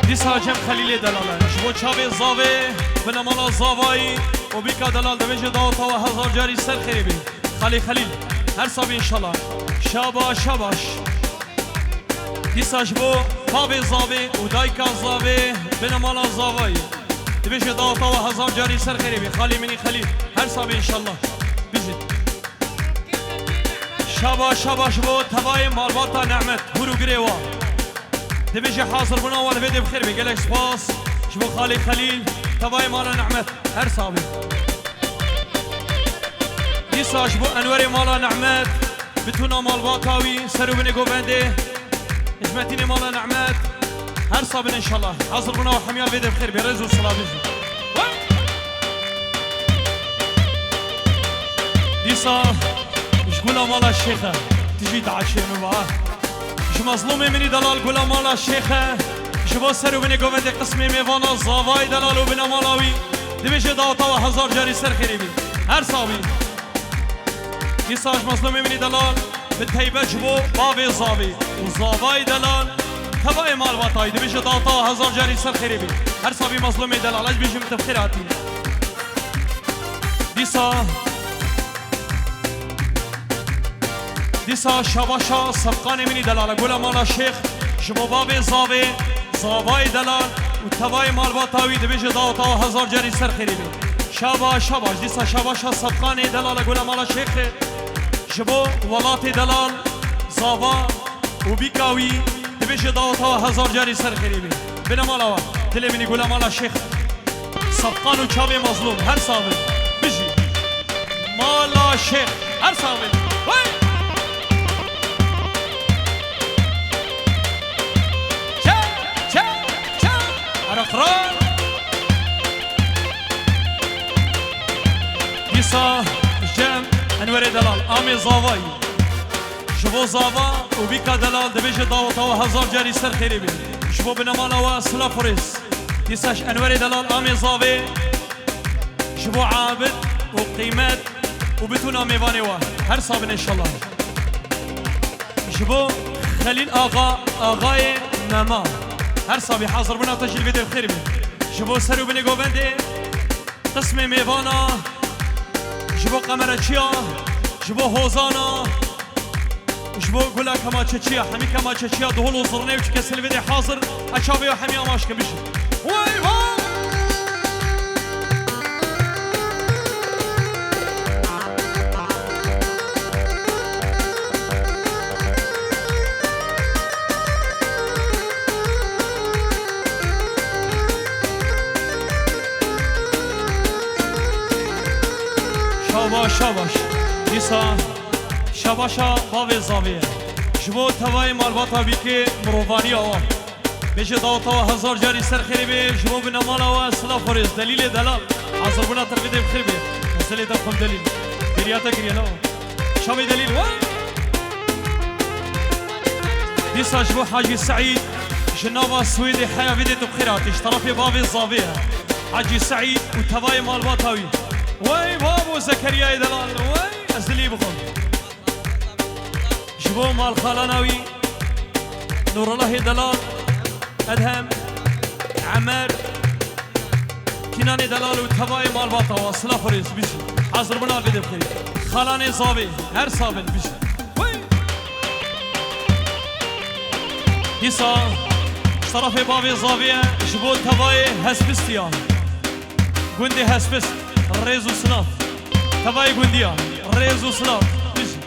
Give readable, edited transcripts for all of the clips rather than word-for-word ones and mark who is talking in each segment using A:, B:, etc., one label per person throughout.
A: دیسا جم خلیل دلاله شبو چاوی زاوی بنمالا زاوایی و بیکا دلال دمیجه داوتا و هزار جاری سر خیری بی خلیل هر صابی انشالله شاباش دیسا شبو پاوی زاوی و دایکا زاوی بنمالا زاوایی دمیجه داوتا و هزار جاری سر خیری بی خالی منی خلیل هر صابی انشالله بیجید شاباش بو تبای مالباتا نعمت هرو گریوا دبيجي حاضر بنا والفيديو بخير بيقلك سباس شبو خالي خليل تباي مالا نعمت هر صابي ديسا شبو انوري مالا نعمت بتونا مال باطاوي سرو بني قوبندي اجمتيني مالا نعمت هر صابي ان شاء الله حاضر بنا وحميال الفيديو بخير بيرزو الصلاة بيجي ديسا شقولا مالا الشيخة تجي تعشي من بعض شو مظلومي مني دلال قولا مالا الشيخة شو بسرو بني قومدي قسمي ميوانا زاواي دلال وبنا مالاوي دبيجي داوتا وهزار جاري سر خريبي هر صابي يساش مظلومي مني دلال بالتيبة جبو بابي زاوي وزاواي دلال تباي مال وطاي دبيجي داوتا وهزار جاري سر خريبي هر صابي مظلومي دلال اج بيجي متفخراتي دیسا شباشا سبقان منی دلال گولا مالا الشيخ شبو بابي زاوای دلال و تبای مال باتاوی دبیج داوتا و هزار جاری سر خریبی شاباش دیسا شباشا سبقان دلال گولا مالا الشيخ شبو ولات دلال زاوا و بیکاوی دبیج داوتا و هزار جاری سر خریبی بنا مالا تلی منی گولا مالا الشيخ سبقان و چاوی مظلوم هر صابر بجی مالا الشيخ هر صابر أخرى ديسا جام أنوري دلال آمي زاواي شبو زاوا وبيكا دلال دبيجي داوتا وهزار جاري سر خيريبي شبو بنمالا وسلا فوريس ديساش أنوري دلال آمي زاوي شبو عابد وقيمات وبتونا ميواني هر صابن إن شاء الله شبو خليل آغاي نما هر صابي حاضر بنا تجي الفيديو بخير بي جبو سرو بني قوبندي قسم ميفانا جبو قمرتشيا جبو هوزانا جبو قولا كما تشيا حمي كما تشيا دهول وصرني وشكس الفيديو حاضر اشابي وحمي اماشك بيشي واي واي شاباش دیسا شاباشا باوی زاویه جبو توای مالباتا بیکی مروفانی آوا بیشه داوتا و هزار جاری سر خیری بی جبو بنمالا و سلا فوریز دلیل دلال حاضر بنا ترفیده بخیر بی مسئله تفهم دلیل گریاتا گریانا شابی دلیل دیسا جبو حاجی سعید جنابا سویدی حیا ویدی تو بخیراتیش طرفی باوی زاویه حاجی سعید و توای مالباتاوی وای بابو زكريا دلال وای ازلی بخون جبو مال خالاناوي نور الله دلال ادهم عمر كناني دلال وتباي مال باطا واصلا فريز بيجي حاضر بنا الفيديو بخير خالاني صابي هر صابن بيجي وای يسا طرفي بابي زاوية جبو تباي هسبستيا قندي هسبست ريزو سناف تباي قنديا ريزو سناف بيجي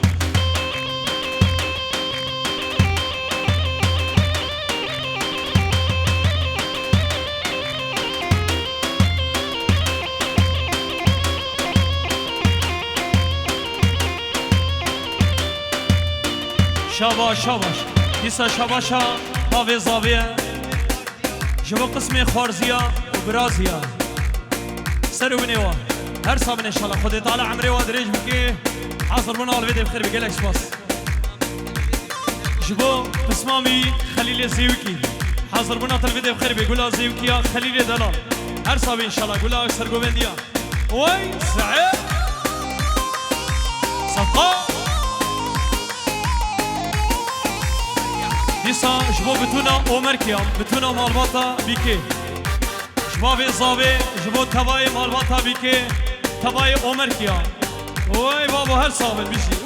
A: شاباش يسا شاباشا باوي زاوية جبو قسمي خوارزيا وبرازيا سرو بنيوا هر صابن ان شاء الله خدي طالع عمري وادريج بكي حاضر بنا الفيديو بخير بقلك سباس جبو بسمامي خليل زيوكي حاضر بنا الفيديو بخير بيقولها زيوكي خليل دلال هر صابن ان شاء الله قولها اكثر قوبنديا وي سعيد صفاء دیسا جبو بتونا اومرکیا بتونا مالباتا بیکی جباب زاوی جبو تبای مالباتا بیکی تبای اومرکیا وای بابا هر صابر بیشی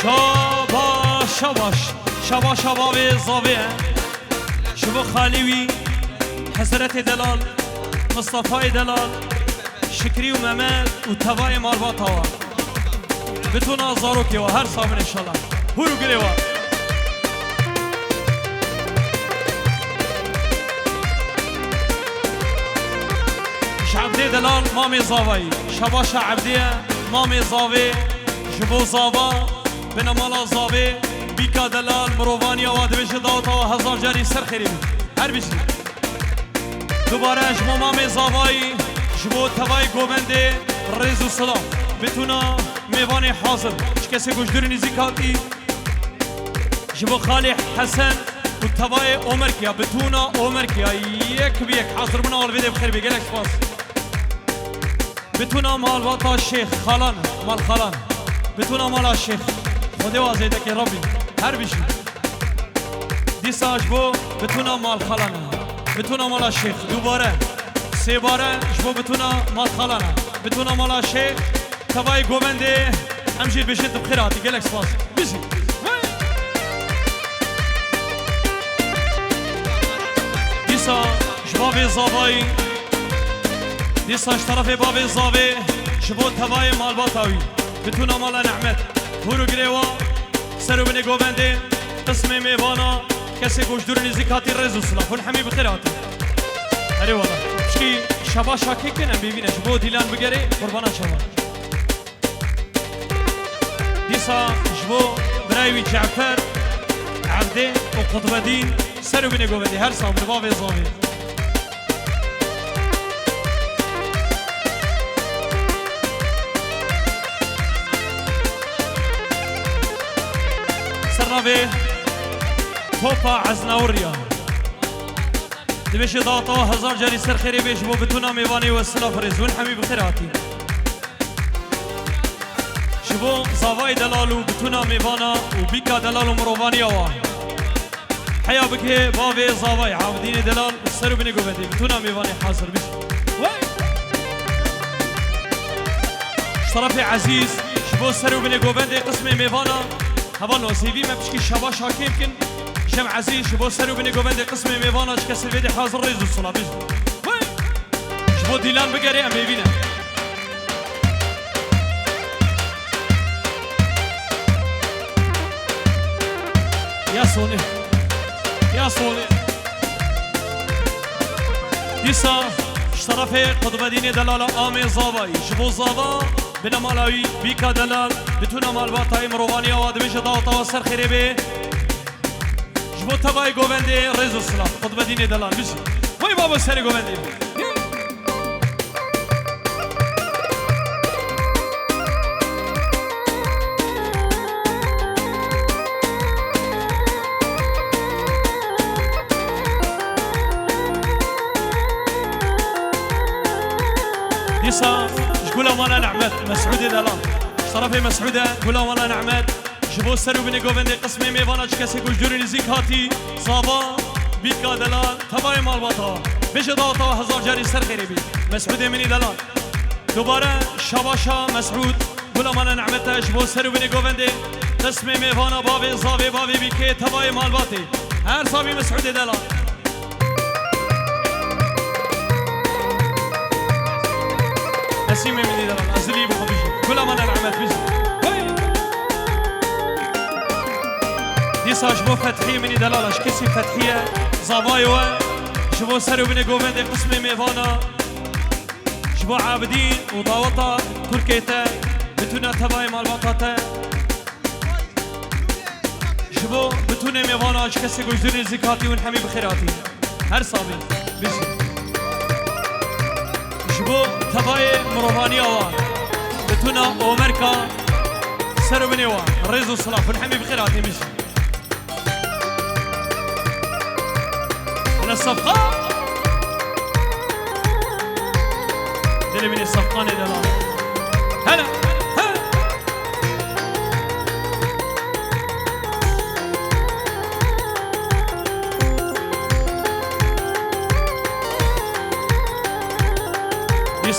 A: شاباش شاباش شاباش شباب زاوی جبو خالیوی حضرت دلال مصطفى دلال شكري ومماد وتباي مالباطا بتونا زاروكي وهر صابر ان شاء الله هورو قريوا شعبدي دلال مامي زاوي شباشا عبدية مامي زاوي جبو زاوا بنا مالا زاوي بيكا دلال مروفانيا وادبش داوتا وهزار جاري سر خيري هر بشي دوباره جمو مامي زاوي جبو تباي گوبنده رزو سلام بتونا میوان حاضر کسی گوشدور نزیکاتی جبو خالي حسن و تباي عمر کیا بتونا عمر کیا یک بیک حاضر بنا اول ویده بخیر بگلک باس بتونا مال واتا شیخ خالان مال خالان بتونا مال شیخ خودی وازیده که ربی هر بیشی دیسا جبو بتونا مال خالان بتونا مال شیخ دوباره سه باره جبو بتونا مال خالانه بتونا مال شیخ تبای گوبنده امجید بشید بخیراتی گلکس باس بیشی دیسا جباب زاوی دیسا طرف باب زاوی جبو تبای مال باتاوی بتونا مال نعمت هورو گریوا سرو بنی گوبنده قسم میوانا کسی گوشدور نزیکاتی رزو سلافون همی بخیراتی هری والا شکی شبا شاکی کنم ببینه جبو دیلان بگره قربانا شبا دیسا جبو برایوی جعفر عبده و قطب دین سرو بینه گوبنده هر سام باب زاوی سرناوی توپا عزناوریا دبش داتا هزار جاری سر خیری بیش بو بتونا میوانی و سلاف رزون همی بخیراتی شبو زاوای دلالو بتونا میوانا و بیکا دلالو مروانی آوان حیا بکه باوی زاوای عابدین دلال سرو بینی گوبندی بتونا میوانی حاضر بیش طرف عزیز شبو سرو بینی گوبندی قسم میوانا هبان وسیبی ما بشکی شبا شاکی بکن شم عزیز شبو سرو بینی گوبندی قسم میوانا چه کسی ویدی حاضر ریز و صلا بیش شبو دیلان بگری ام ببینه يا صوني يا صوني ديسا اشترفي قطب ديني دلالة آمي زاوي شبو زاوا بنا مالاوي بيكا دلال بتونا مال باتاي مروانيا وادمش داوتا وسر خريبي شبو تباي گوبندي رزو سلام قطب ديني دلال بشي وي بابا سري گوبندي ديسا شقولا مالا نعمت مسعودي دلال طرفي مسعودة قولا مالا نعمت جبو سرو بني گوبندي قسمي ميوانا چكسي گوشدوري نزيك هاتي صابا بيكا دلال تباي مال باتا بيش داوتا هزار جاري سر خيري بي مسعودي مني دلال دوباره شباشا مسعود قولا مالا نعمت جبو سرو بني گوبندي قسمي ميوانا بابي زاوي بابي بيكي تباي مال باتي هر صابي مسعودي دلال نسيمي مني دلال أزلي بخبيشي كل ما نعمت بيشي ديسا جبو فتحية مني دلال أشكسي فتحية زاوايوة جبو سرو بني گوبندي قسمي ميوانا جبو عابدين وضاوطة تركيتا بتونا تباي مالباطاتا جبو بتونا ميوانا أشكسي گوشدوري زكاتي ونحمي بخيراتي هر صابي بيشي شبو تباي مروفاني اوان بتونا اومركا سرو بني اوان ريزو صلاف ونحمي بخيراتي مشي على الصفقة دلي من الصفقاني دلال هلا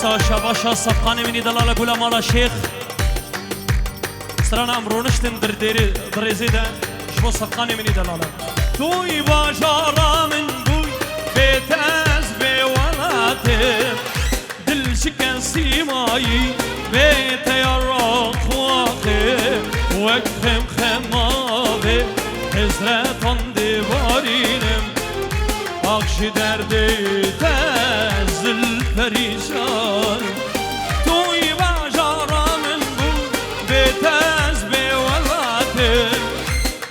A: دیسا شباشا سبقانی منی دلال گولا مالا شیخ سرانا امرونشتن در درزی ده شبو سبقانی منی دلالا توی باجارا من بوی بیت از بیولاتم دل شکن سیمایی بیت یارا خواخه وکم خماوه حضرتان دیوارینم آخش درده تزل پریشان توی باجارا من بود بیت از بیولاتم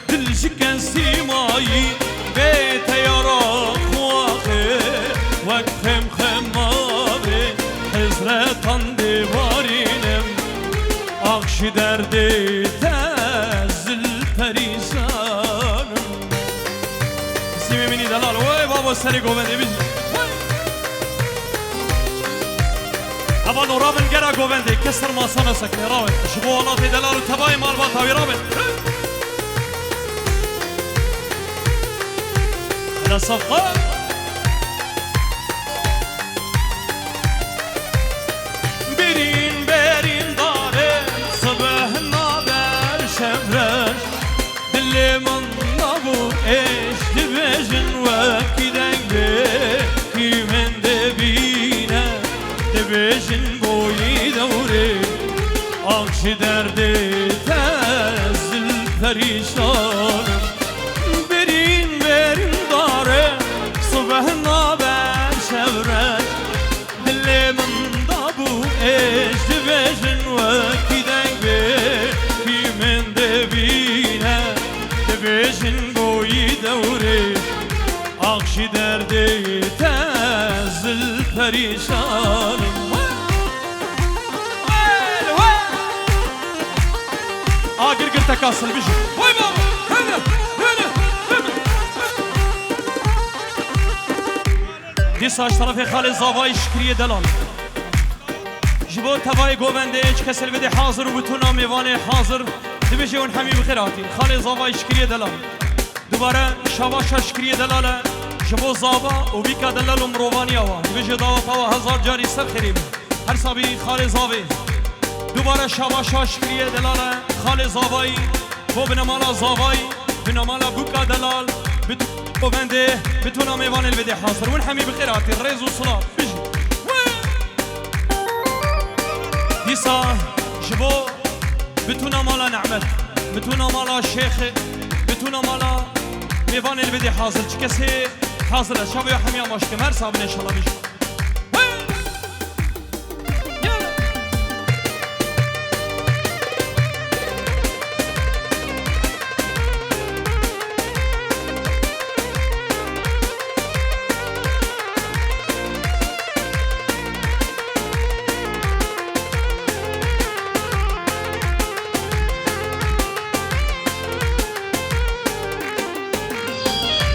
A: دل شکن سیمایی بیت یارا خواخه وکم خماوه حضرتان دیوارینم آخش درده تزل پریشانم سیمی منی دلال وای بابا سری گوونده بیزی اول رابن گرا گوونده کسر ماسانه سکنه رابن شبو والات دلال و تبای مال باتاوی رابن على صفقه برين داره صبح نابر شفرش دل من نبو ايش تبجن وكدك بي من دبينا تبجن بوي دوري اكش دردي تزل پریشانم برين داره صبح نابر شفرش دل من نبو ايش تبجن وكدك بي من دبينا تبجن بوي دوري آخش درده تزل پریشانم آگر گر تکاسل بجو وای بابا دیساش طرف خال زاوای شکری دلال جبو تبای گوونده اچ کسل بده حاضر و بتونا میوانه حاضر دبیجه اون همی بخیراتی خال زاوای شکری دلال دوباره شواش شکری دلاله جبو زاوا و بیکا دلال و مروانی آوا دبیجه داوتا و هزار جاری سر خریم هر سابی خال زاوی دوباره شواش شکری دلاله خال زاوایی و بنمالا زاوایی بنمالا بوکا دلال گوونده بتونا میوانه بده حاضر اون همی بخیراتی ریز و صلات بجی دیسا جبو بتونا مالا نعمت بتونا مالا شیخ بتونا مالا میوان البدی حاضر چه کسی حاضره شب یا همیا ماشکم هر صاحب انشالله میشه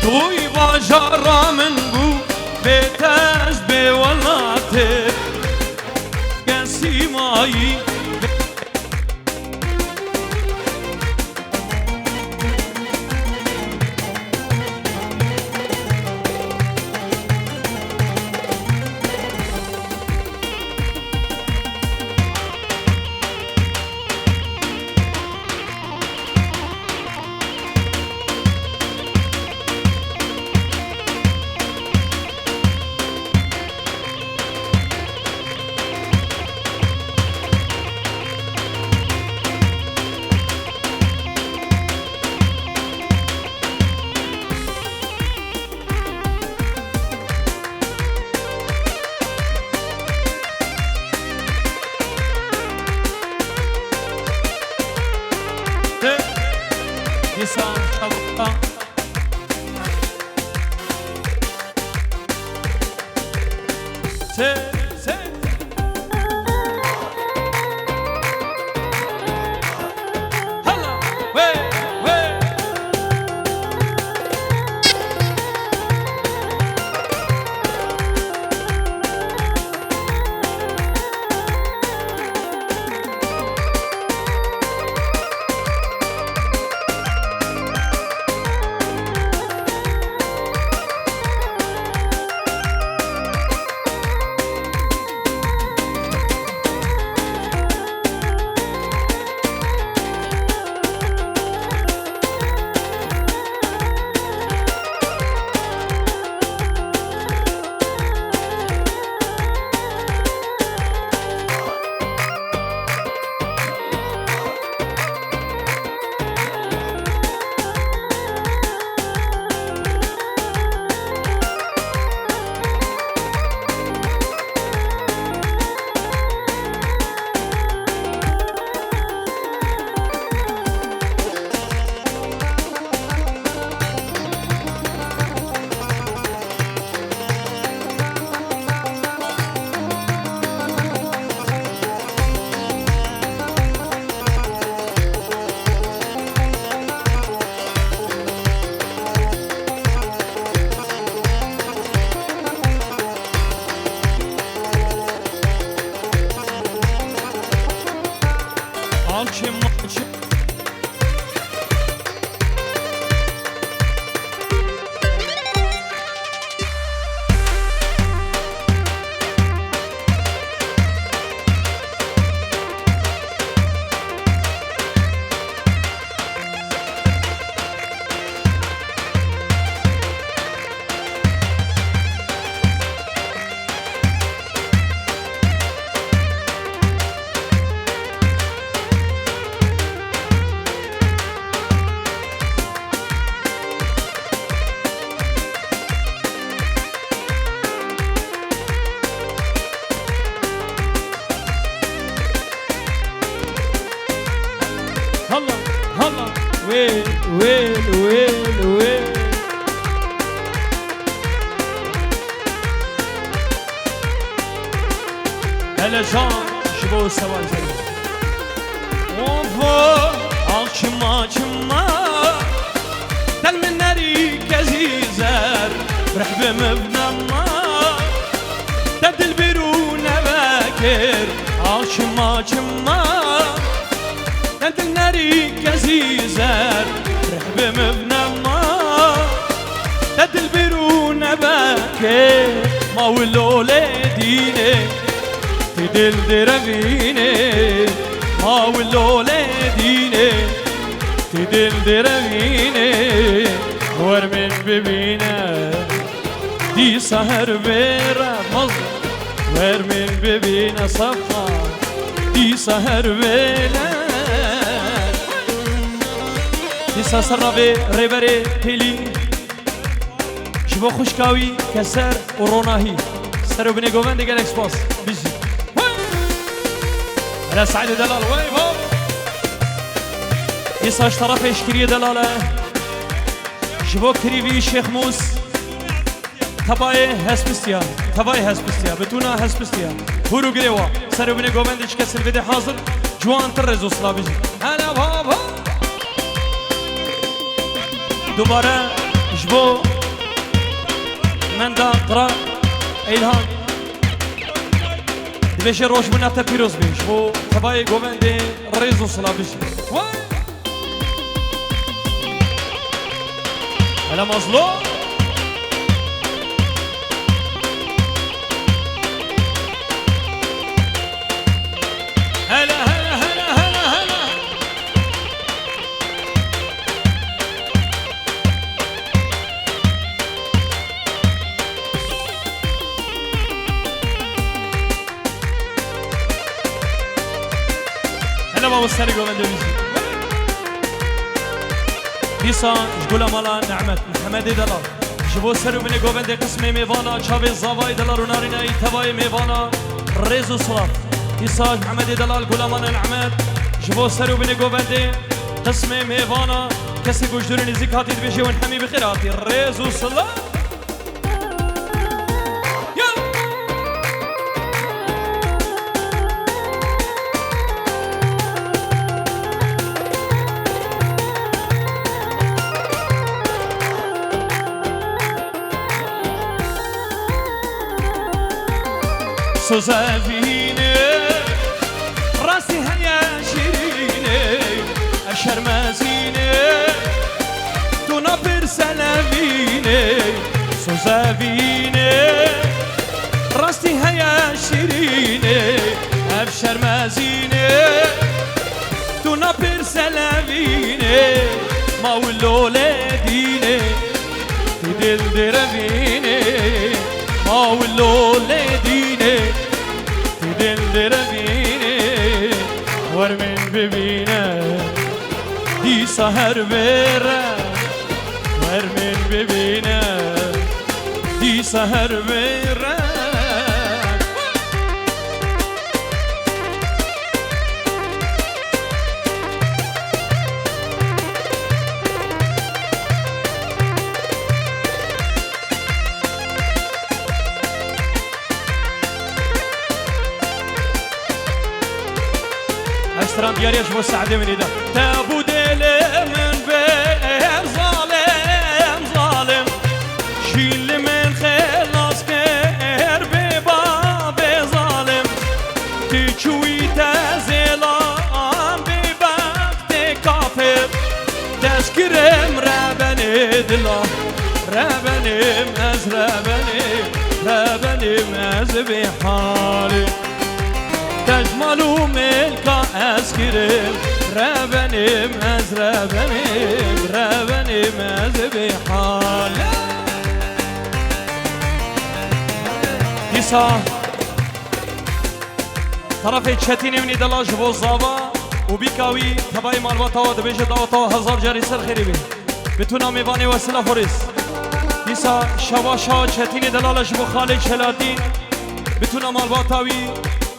A: توی باجارا من بو بیتش بیولاته کسی مایی جان شبو سوای زری اوفا آخ چما چما دل من نری کزی زر رحب مبنما دل بیرون بکر آخ چما چما دل نری کزی زر رحب مبنما دل بیرون بکر ما ولوله دینه دل دربینه ما ولوله دینه دل دربینه ور من ببینه دی سهر بره مزد ور من ببینه صفا دی سهر بره دی سهر ربه ریبره تلی شبا خوشکاوی کسر و روناهی سر و بنی گووند دیگر اکسپاس بیزی هلا سعيد دلال وي بابا يساش طرف اشكريه دلاله شبو كريبي شيخ موس تباي هسبستيا تباي هسبستيا بتونا هسبستيا هورو غريوا سر بني گووند كسر بده حاضر جوان ترزو سلابيجي هلا بابا دوباره شبو من دا قرا الهام دبش روش من تا پیروز بیش و تبای گوونده ریزو سلابیش هلا مظلوم هلا هلا هلا هلا هلا هلا بابا السري قومن دويزي ديسا جقولا مالا نعمت محمد دلال جبو سرو بني قومن دي قسمي ميوانا چاوي زاواي دلال ونارينا ايتواي ميوانا ريزو صلاف ديسا محمد دلال قولا مالا نعمت جبو سرو بني قومن دي قسمي ميوانا كسي قجدرني زكاتي دبيشي ونحمي بخيراتي ريزو صلاف سوزافيني راسي هيا شيريني الشرمازيني تنبر سلاميني سوزافيني راسي هيا شيريني الشرمازيني تنبر سلاميني ما ولوله ديني تدل دربيني ما ولوله ديني دل دربيني ور من ببينه دي سهر بره ور من ببينه دي سهر بره اكسترام ديالي شبو السعدة من ايدا تابو ديلي من بير ظالم ظالم شيل من خلاص كير بباب ظالم تشوي تزيلان بباب كافر تذكرم ربني دلا ربني مز ربني مز بحالي تجملو ملكا اسكرم ربني مز ربني مز بحالي ديسا طرفي تشتيني مني دلاج بو زابا وبيكاوي تباي مالباتا ودبيج داوتا هزار جاري سر خريبي بتونا ميباني وسلا فوريس ديسا شواشا تشتيني دلاج بو خالد شلاتي بتونا مالباتاوي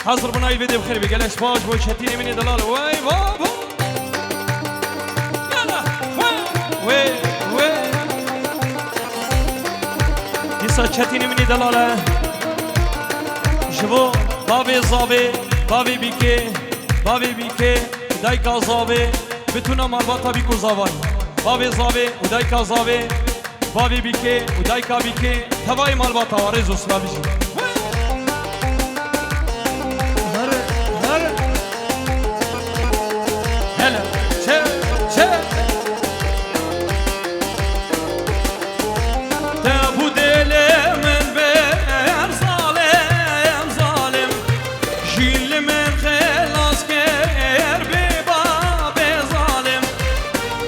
A: حاضر بناي الفيديو بخير بقال اسباج بو تشتيني مني دلال واي بابا يلا وي ديسا تشتيني مني دلاله جبو بابی زاوی بابی بیکه دایکا زاوی بتونه مالباتا بیکو زاوی بابی زاوی و دایکا زاوی بابی بیکه و دایکا بیکه تبای مالباتا و ریزو سلابیجی هلا چه تبو دل من بر ظالم جیل من خلاص کر بی باب ظالم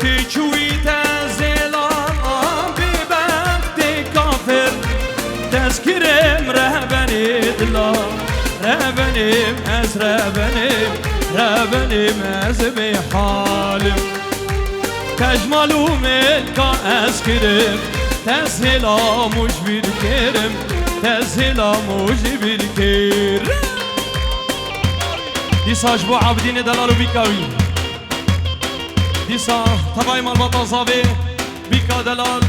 A: تیچوی تزلام بی بخت کافر تذکرم رهبنی دلا رهبنیم از بی حالم تجملو ملکا از کرم تزهلا مش بیر کرم دیساش بو عبدین دلالو بیکاوی دیسا تبای مالباتا زاوی بیکا دلال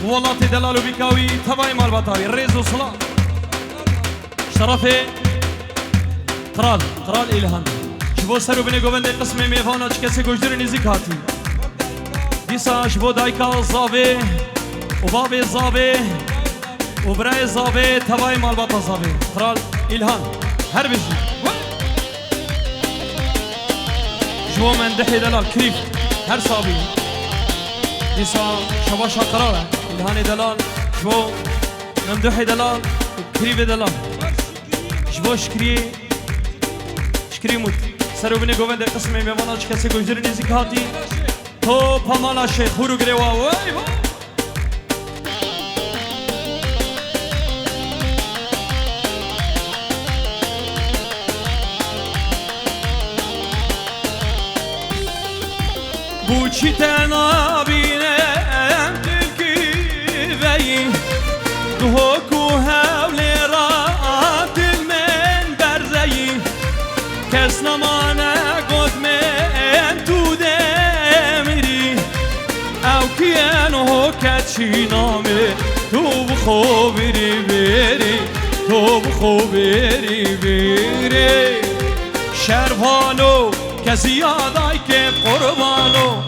A: ولات دلالو بیکاوی تبای مالباتاوی ریزو صلا شرفه قرال ایلهان شبو سرو بینه گوونده قسم میوانا چه کسی گوشدر نزیک هاتی دیسا شبو دایکا زاوی و باب زاوی و برای زاوی تبای مالباتا زاوی قرال ایلهان هر بجی شبو من دحی دلال کریف هر صابی دیسا شبو شاقراوه ایلهان دلال شبو من دحی دلال کریف دلال شبو شکری موت سرو بینه گوونده قسم میوانا چه کسی گوشدر نزیک هاتی تو پامالا شیخ هورو گریوا وای بوچی تنابینم دلکی وی دهوکو هولی را دل من برزی کس نمانه گد من تو دمیری او کیانو کچی نامه تو بخو بری شربانو کسی آدای که قربانو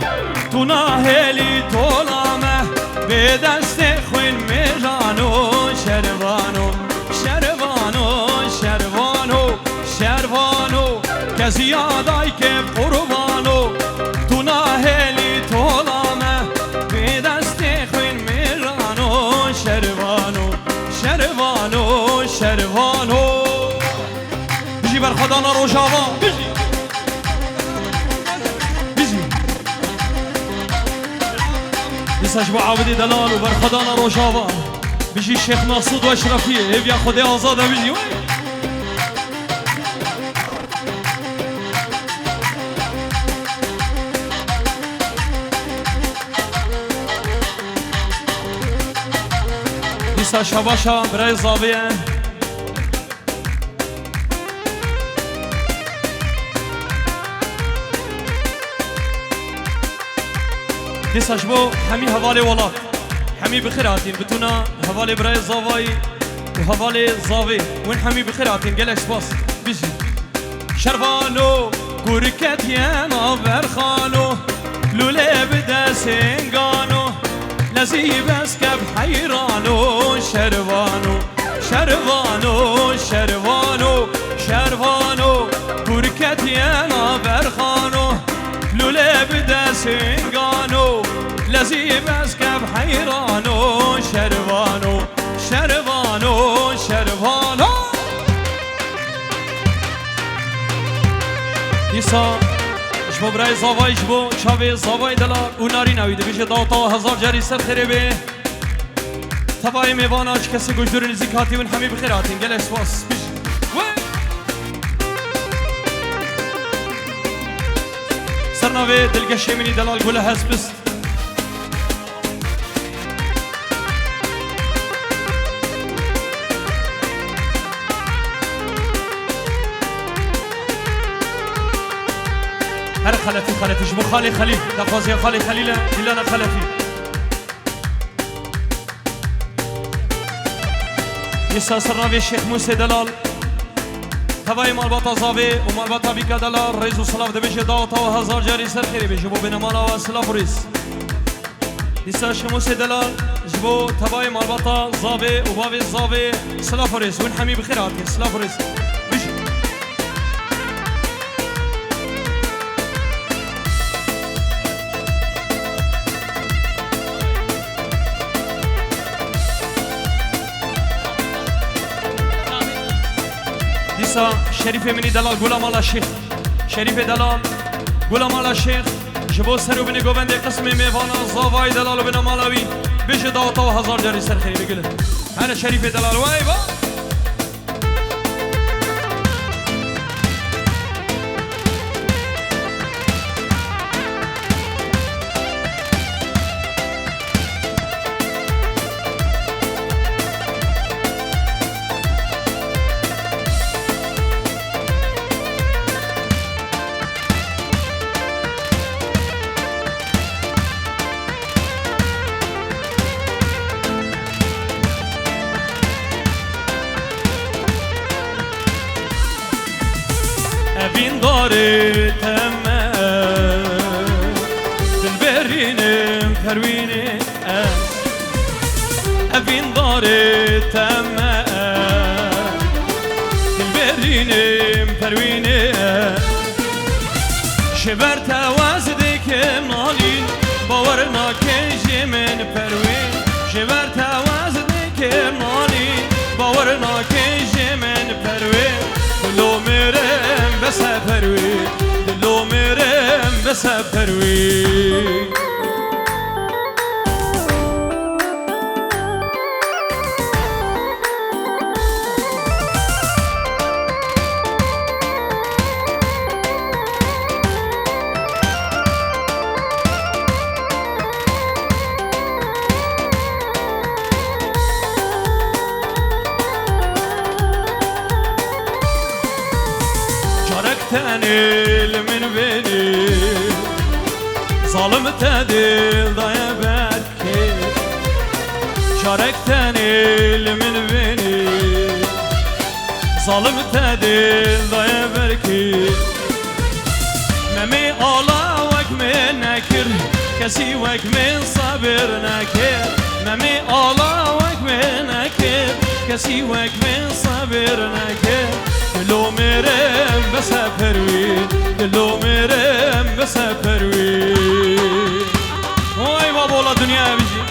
A: تو ناهلی طولامه به دست خوین میرانو شروانو کسی آدای که قربانو تو ناهلی طولامه به دست خوین میرانو شروانو بجی بر خدا نروشاوا دیساش با عابدی دلال و برخدان روشاوا بجی شیخ ناصود و اشرفیه هیویا خودی آزاده بجی دیسا شباشا برای زاویه دیساش بو همی حوالی ولات همی بخیر هاتین بتونا حوالی برای زاوی و حوالی زاوی وین همی بخیر هاتین گلش باس بیشی شروانو گورکت یانا برخانو لوله بده سنگانو نزیب اسکب حیرانو شروانو گورکت یانا برخانو لوله بده سنگانو لذیب اسکب حیرانو شروانو دیسا شبو برای زاوای شبو چاوی زاوای دلار او ناری نویده بیشه داوتا هزار جری سر خیره به تبای میوانا چه کسی گوشدور نزیک هاتی ون همی بخیر هاتین گل اسواس بیشه سرناوی دلگشه منی دلال گوله هست بست هر خلفی شبو خالی خلیل دخوازی خالی خلیله دیلانا خلفی یسا سرناوی شیخ موسی دلال تبای مالباتا زاوی و مالباتا بیکا دلار ریز و صلاف دبیش داوتا و هزار جاری سر خیری بیش بو بین مالا و صلاف ریز دیسا شموس دلال جبو تبای مالباتا زاوی و باوی زاوی صلاف ریز ون حمی بخیر آتی صلاف ریز بیش دیسا شریف منی دلال گولا مالا شیخ شریف دلال گولا مالا شیخ جبو سرو بینی گوبند قسم میوانا زاوای دلال و بنا مالاوی بیش داوتا و هزار جاری سر خیلی بگله هنه شریف دلال وای با evin dare temel dilberinim pervine evin dare temel dilberinim pervine şeber tevaz dikim nalin bavarna kejimin pervin şeber tevaz dikim nalin bavarna kejimin pervin دلو میرم بسپروی دلو میرم بسپروی تنيل من بني ظالم تدل ضايا بركي شارك تنيل من بني ظالم تدل ضايا بركي ممي الله وك من نكر كسي وك من صبر نكر ممي الله وك من نكر كسي وك من صبر نكر دلو میرم بسپروی دلو میرم بسپروی وای بابا اولا دنیا بیجی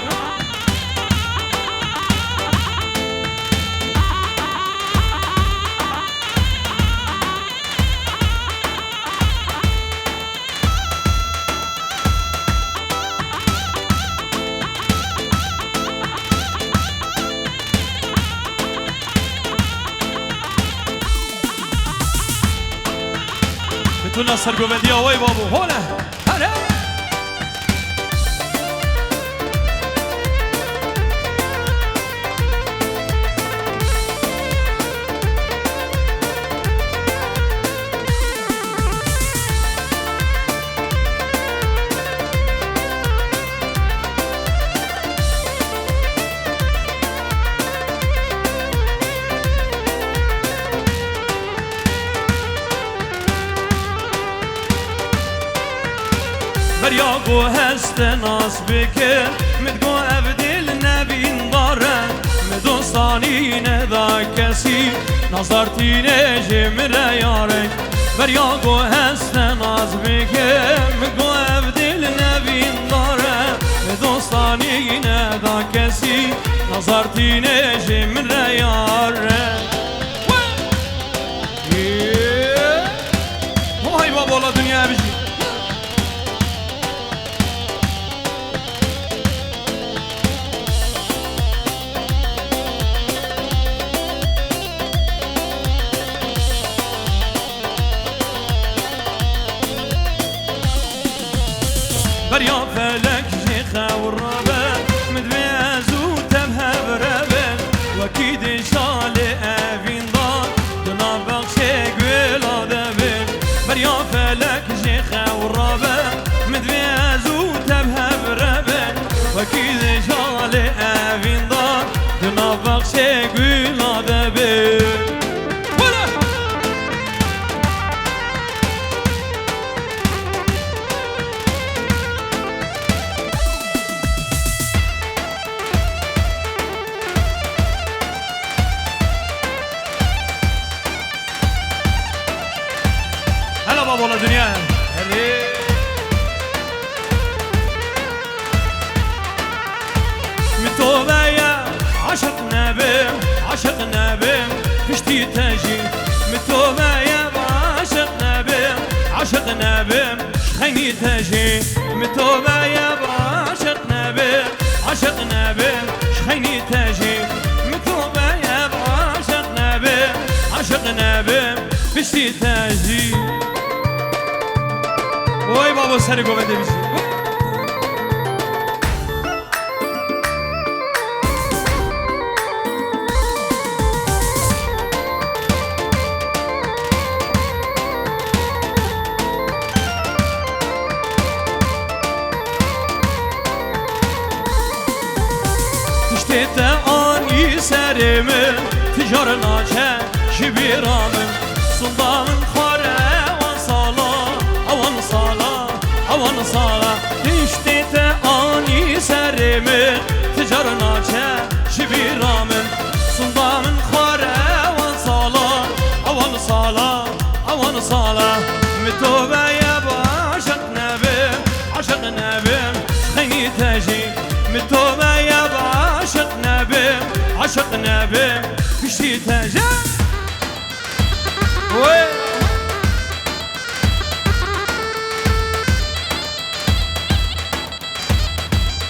A: تو نصر گوبندی آوای بابو هونه هره بریا گو هست ناس بکر مدگو افدیل نبین داره مدوستانی ندا کسی نظر تینه جمره یاره بریا گو هست ناس بکر مدگو افدیل نبین داره مدوستانی ندا کسی نظر تینه جمره یاره وای بابا لا دنیا بیجی بريا فلك شيخة والربا مدبيزو تمها بربا وكيد شالي أفين دار دنابق شيك ولا دبن بريا فلك شيخة والربا مدبيزو تمها بربا وكيد شالي أفين دار دنابق شيك ولا دبن متوبة عشق نبم عشق نبم فشتي تجي متوبة عشق نبم عشق نبم شخيني تجي متوبة عشق نبم عشق نبم شخيني تجي متوبة عشق نبم عشق نبم فشتي تجي وای بابا سر گوبنده بیشی تشتیت آنی سرمه تجار ناچه شبیرامه سلطان خواره وان سالا وان سالا وان سالا تشتیت آنی سرمه تجار ناچه شبیرامه سلطان خواره وان سالا وان سالا وان سالا متوبه عشق نبم عشق نبم خيني تجي متوبة عشق نبم عشق نبم فشتي تجي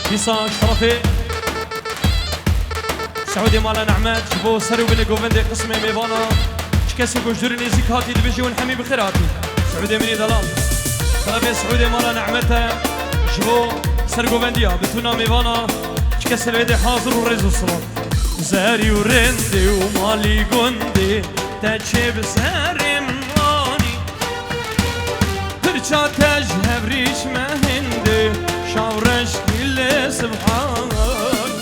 A: ديسا شرفي سعودي مالا نعمات جبو سرو بلي قوفندي قسمي ميفانا شكاسي قوشدوري نيزيك هاتي دبجي ونحمي بخيراتي سعودي مني دلال شرفي سعودي مالا نعمتا جبو سر قوفنديا بتونا ميفانا شكاسي الويدي حاضر وريزو الصلاة زاري ورندي ومالي قندي تاجي بساري مناني ترجع تجهب ريش مهندي شاورش كل سبحانك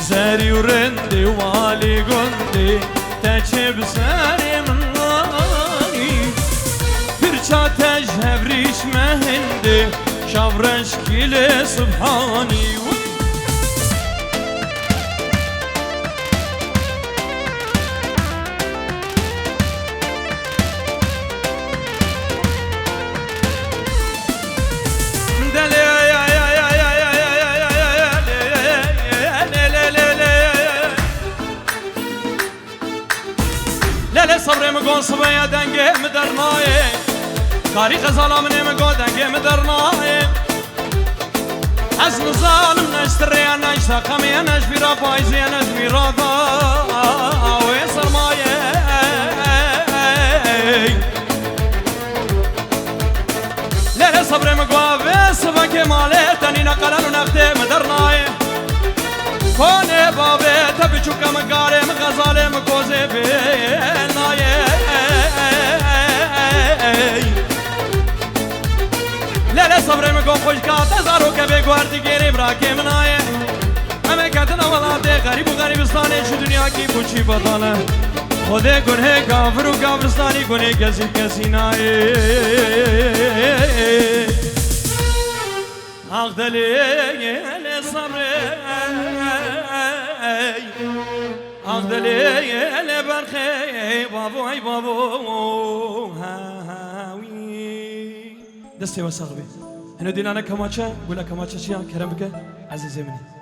A: زاري ورندي ومالي قندي تاجي بساري مناني ترجع تجهب ريش مهندي شاورش كل سبحاني لا صبري مقول صبيا دنقي مدرناي كاري غزالة مني مقول دنقي مدرناي حزن ظالم نشتري انا اشتاقمي انا جبيرا بايزي انا جبيرا ويصر ماي لا صبري مقول بس فكي مالي تاني نقلن ونختي مدرناي كوني بابي تبجو كم قاري مغزالي مكوزي بيناي لا صبري مقوم خوش كات زارو كبي گواردي گيري براكي مناي اما كاتنا ولاتي غريب وغريبستاني شو دنيا کی پوچی بدانا خودي گنه گافر و گافرستاني گنه کسی کسی ناي اغدلي صبري اغدلي برخي بابو اي بابو هاوي دستي وسغبي هنا دينا انا كماتشا قول كماتشا شيا كرم بك عزيزي مني